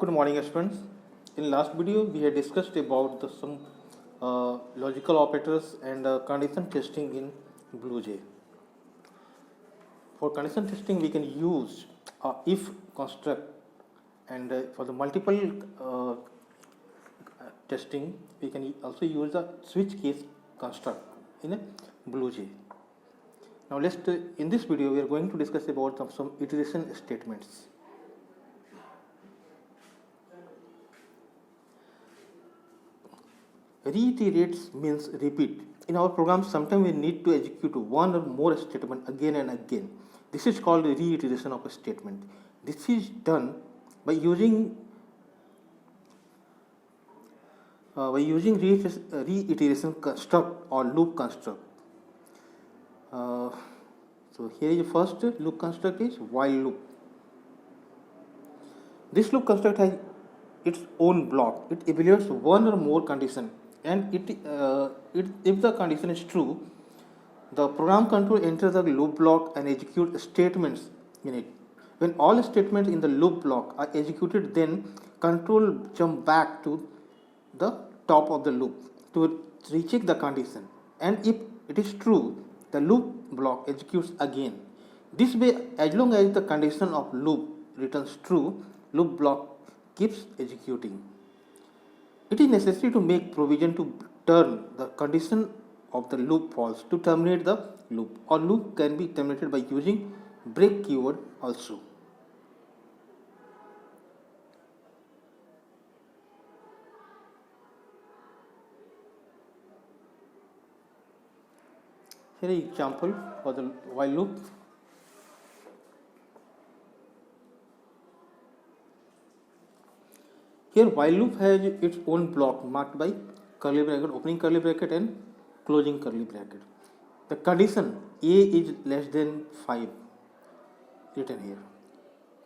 Good morning, students. In last video, we had discussed about some logical operators and condition testing in BlueJ. For condition testing, we can use if construct, and for the multiple testing, we can also use the switch case construct in a BlueJ. Now, in this video, we are going to discuss about some iteration statements. Reiterates means repeat. In our program, sometimes we need to execute one or more statement again and again. This is called reiteration of a statement. This is done by using reiteration construct or loop construct. So here is the first loop construct is while loop. This loop construct has its own block. It evaluates one or more condition, and if the condition is true, the program control enters the loop block and execute statements in it. When all statements in the loop block are executed, then control jump back to the top of the loop to recheck the condition, and if it is true, the loop block executes again. This way, as long as the condition of loop returns true, loop block keeps executing. It is necessary to make provision to turn the condition of the loop false to terminate the loop, or loop can be terminated by using break keyword also. Here is example for the while loop. Here while loop has its own block marked by curly bracket, opening curly bracket and closing curly bracket. The condition A is less than 5 written here.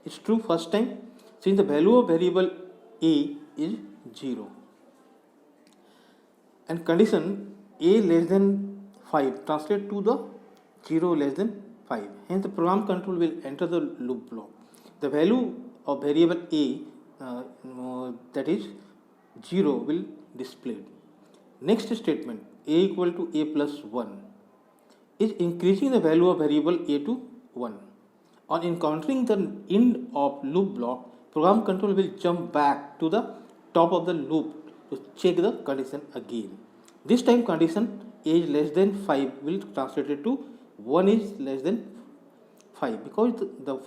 It's true first time since the value of variable A is 0. And condition A less than 5 translate to the 0 less than 5. Hence the program control will enter the loop block. The value of variable A that is 0 will display. Next statement A equal to A plus 1 is increasing the value of variable A to 1. On encountering the end of loop block, program control will jump back to the top of the loop to check the condition again. This time condition A is less than 5 will translate it to 1 is less than 5 because the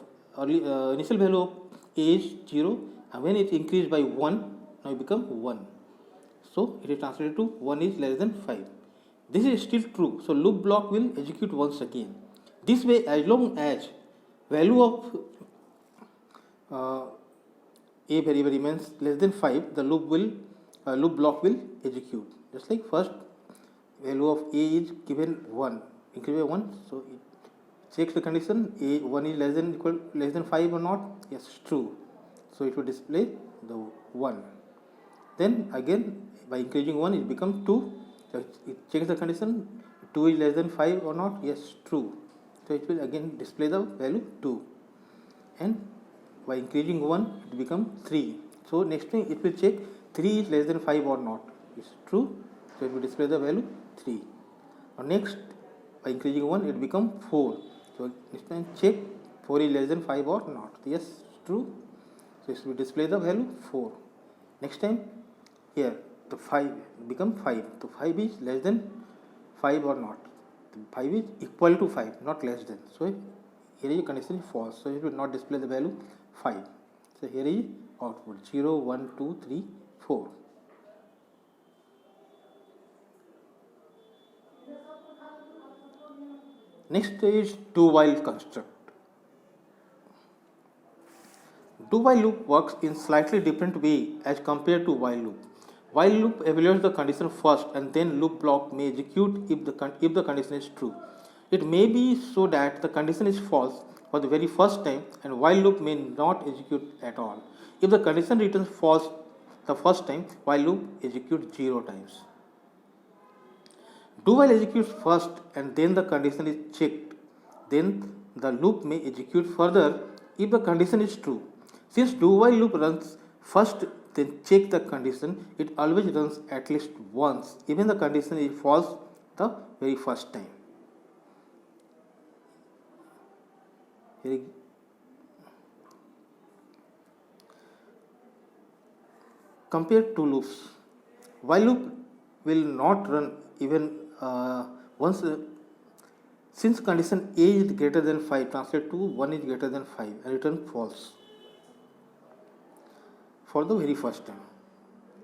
initial value of A is 0, and when it increased by 1, now it becomes 1. So it is translated to 1 is less than 5. This is still true. So loop block will execute once again. This way, as long as value of A variable remains less than 5, the loop block will execute. Just like first value of A is given 1, increased by 1. So it checks the condition A 1 is less than 5 or not. Yes, true. So it will display the 1. Then again by increasing 1 it becomes 2. So it checks the condition 2 is less than 5 or not. Yes, true. So it will again display the value 2. And by increasing 1 it becomes 3. So next time it will check 3 is less than 5 or not. It's true. So it will display the value 3. Now next by increasing 1 it becomes 4. So next time check 4 is less than 5 or not. Yes, true. So it will display the value 4. Next time here the 5 become 5. So 5 is less than 5 or not. 5 is equal to 5, not less than. So here is condition is false. So it will not display the value 5. So here is output 0, 1, 2, 3, 4. Next is do while construct. Do while loop works in slightly different way as compared to while loop. While loop evaluates the condition first and then loop block may execute if the condition is true. It may be so that the condition is false for the very first time and while loop may not execute at all. If the condition returns false the first time, while loop executes 0 times. Do while executes first and then the condition is checked. Then the loop may execute further if the condition is true. Since do while loop runs first then check the condition, it always runs at least once, even the condition is false the very first time. Here, compare two loops. While loop will not run even once since condition A is greater than 5, translate to 1 is greater than 5 and return false for the very first time.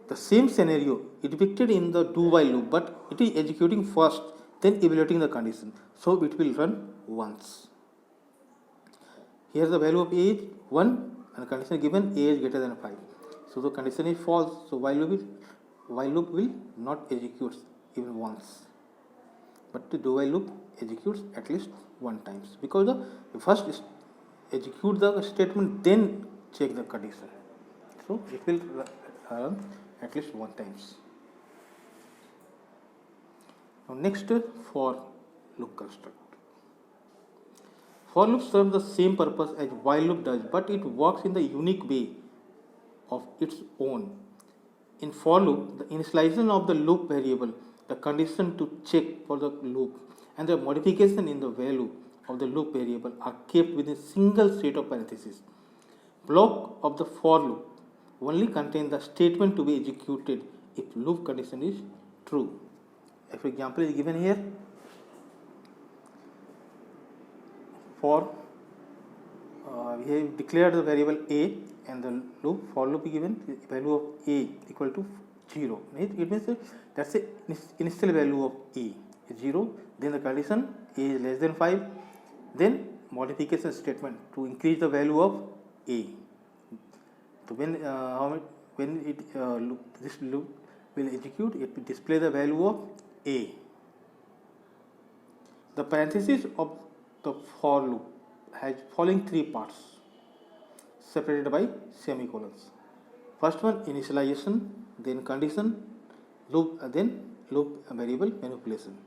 The same scenario is depicted in the do while loop, but it is executing first, then evaluating the condition, so it will run once. Here the value of A is 1 and the condition given A is greater than 5. So the condition is false, so while loop will not execute even once, but the do while loop executes at least one times, because the first execute the statement then check the condition, so it will run at least one times. Now next, for loop construct. For loop serves the same purpose as while loop does, but it works in the unique way of its own. In for loop, the initialization of the loop variable, the condition to check for the loop, and the modification in the value of the loop variable are kept within a single set of parentheses. Block of the for loop only contain the statement to be executed if loop condition is true. For example is given here. For we have declared the variable A and the loop for loop is given value of A equal to 0. It means that's the initial value of A is 0. Then the condition A is less than 5. Then modification statement to increase the value of A. So when this loop will execute, it will display the value of A. The parenthesis of the for loop has following three parts separated by semicolons. First one initialization, then condition, loop, then loop variable manipulation.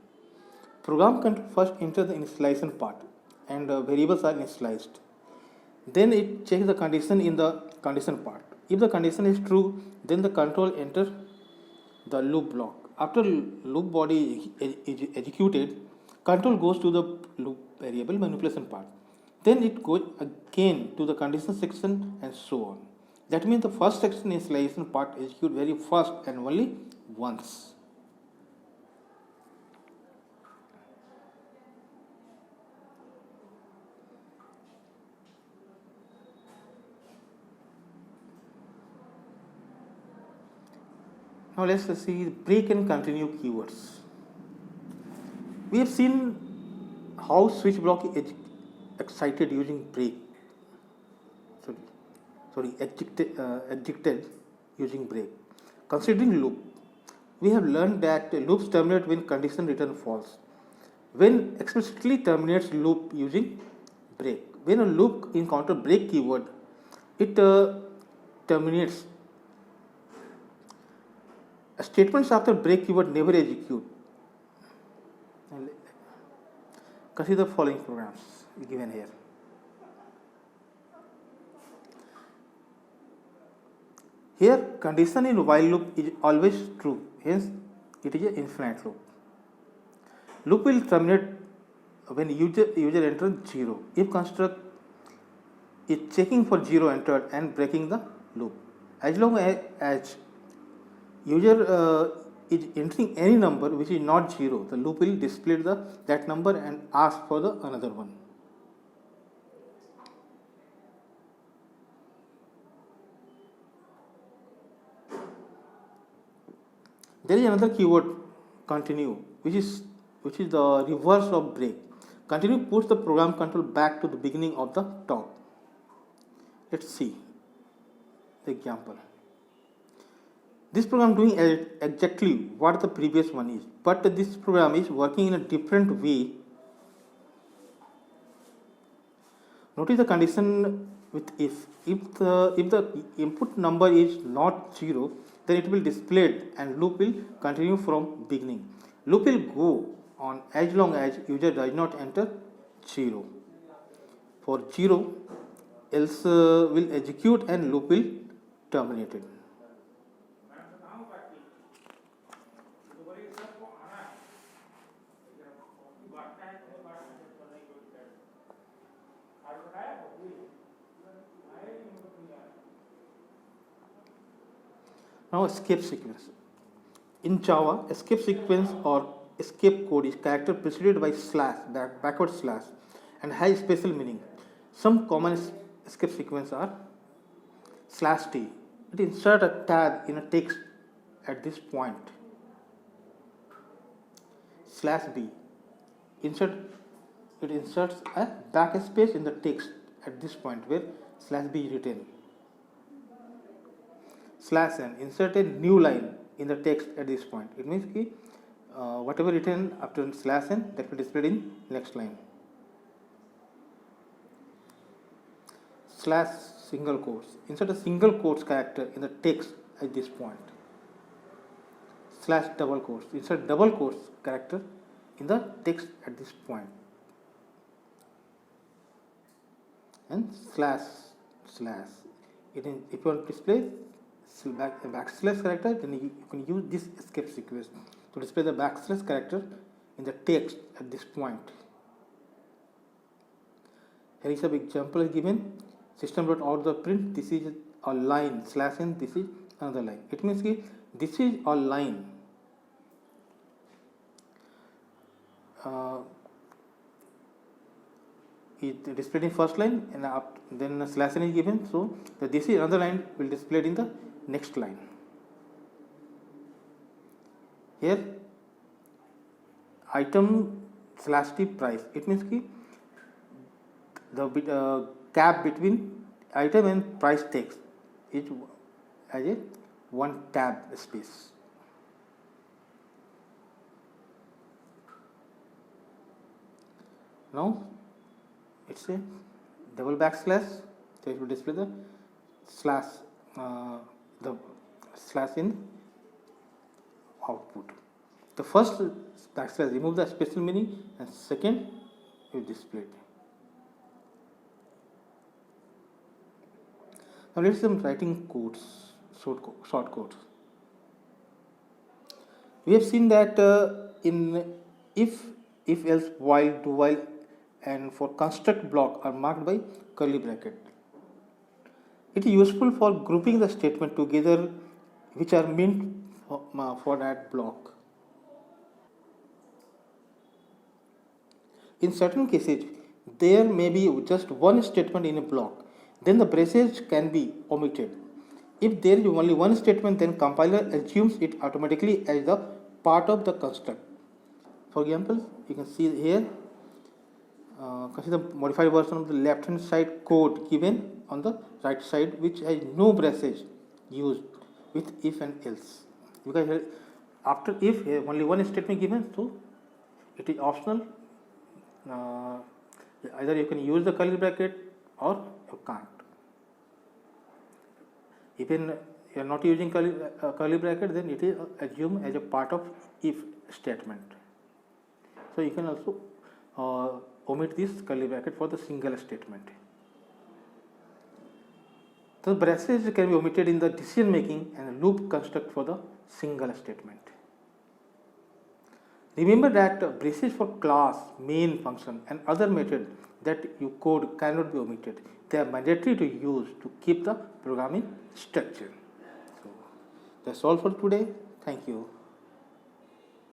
Program can first enter the initialization part and variables are initialized. Then it checks the condition in the condition part. If the condition is true, then the control enter the loop block. After loop body is executed, control goes to the loop variable manipulation part. Then it goes again to the condition section and so on. That means the first section initialization part execute very fast and only once. Now let's see break and continue keywords. We have seen how switch block is excited using break. Executed using break. Considering loop, we have learned that loops terminate when condition return false. When explicitly terminates loop using break. When a loop encounter break keyword, it terminates. Statements after break keyword never execute. Consider the following programs given here. Here condition in while loop is always true, hence it is an infinite loop. Loop will terminate when user enters 0. If construct is checking for 0 entered and breaking the loop. As long as user is entering any number which is not 0, the loop will display that number and ask for the another one. There is another keyword continue, which is the reverse of break. Continue puts the program control back to the beginning of the top. Let's see the example. This program doing exactly what the previous one is, but this program is working in a different way. Notice the condition with if the input number is not 0, then it will display it and loop will continue from beginning. Loop will go on as long as user does not enter 0. For 0, else will execute and loop will terminated. Now escape sequence. In Java, escape sequence or escape code is character preceded by slash, backward slash, and has special meaning. Some common escape sequences are slash t. It inserts a tag in a text at this point. Slash b. It inserts a backspace in the text at this point where slash b is written. Slash n. Insert a new line in the text at this point. It means कि whatever written after slash n, that will be displayed in next line. Slash single quotes. Insert a single quotes character in the text at this point. Slash double quotes. Insert double quotes character in the text at this point. And slash. If you want to display backslash character, then you can use this escape sequence to display the backslash character in the text at this point. Here is an example given. System.out the print, this is a line, slash n, this is another line. It means that this is a line. It displayed in first line and then slash n is given, so this is another line will displayed in the next line. Here item slash t price, it means कि the gap between item and price text is as a one tab space. Now it's a double backslash, so it will display the slash in output. The first backslash remove the special meaning, and second you display it. Now let's some writing codes, short codes. We have seen that in if else, while, do while, and for construct block are marked by curly bracket. It is useful for grouping the statement together which are meant for that block. In certain cases, there may be just one statement in a block. Then the braces can be omitted. If there is only one statement, then compiler assumes it automatically as the part of the construct. For example, you can see here, consider the modified version of the left hand side code given on the right side, which has no braces used with if and else. Because after if, only one statement given, so it is optional. Either you can use the curly bracket or you can't. Even you are not using curly bracket, then it is assumed as a part of if statement. So you can also omit this curly bracket for the single statement. The braces can be omitted in the decision making and loop construct for the single statement. Remember that braces for class, main function and other methods that you code cannot be omitted. They are mandatory to use to keep the programming structure. So that's all for today. Thank you.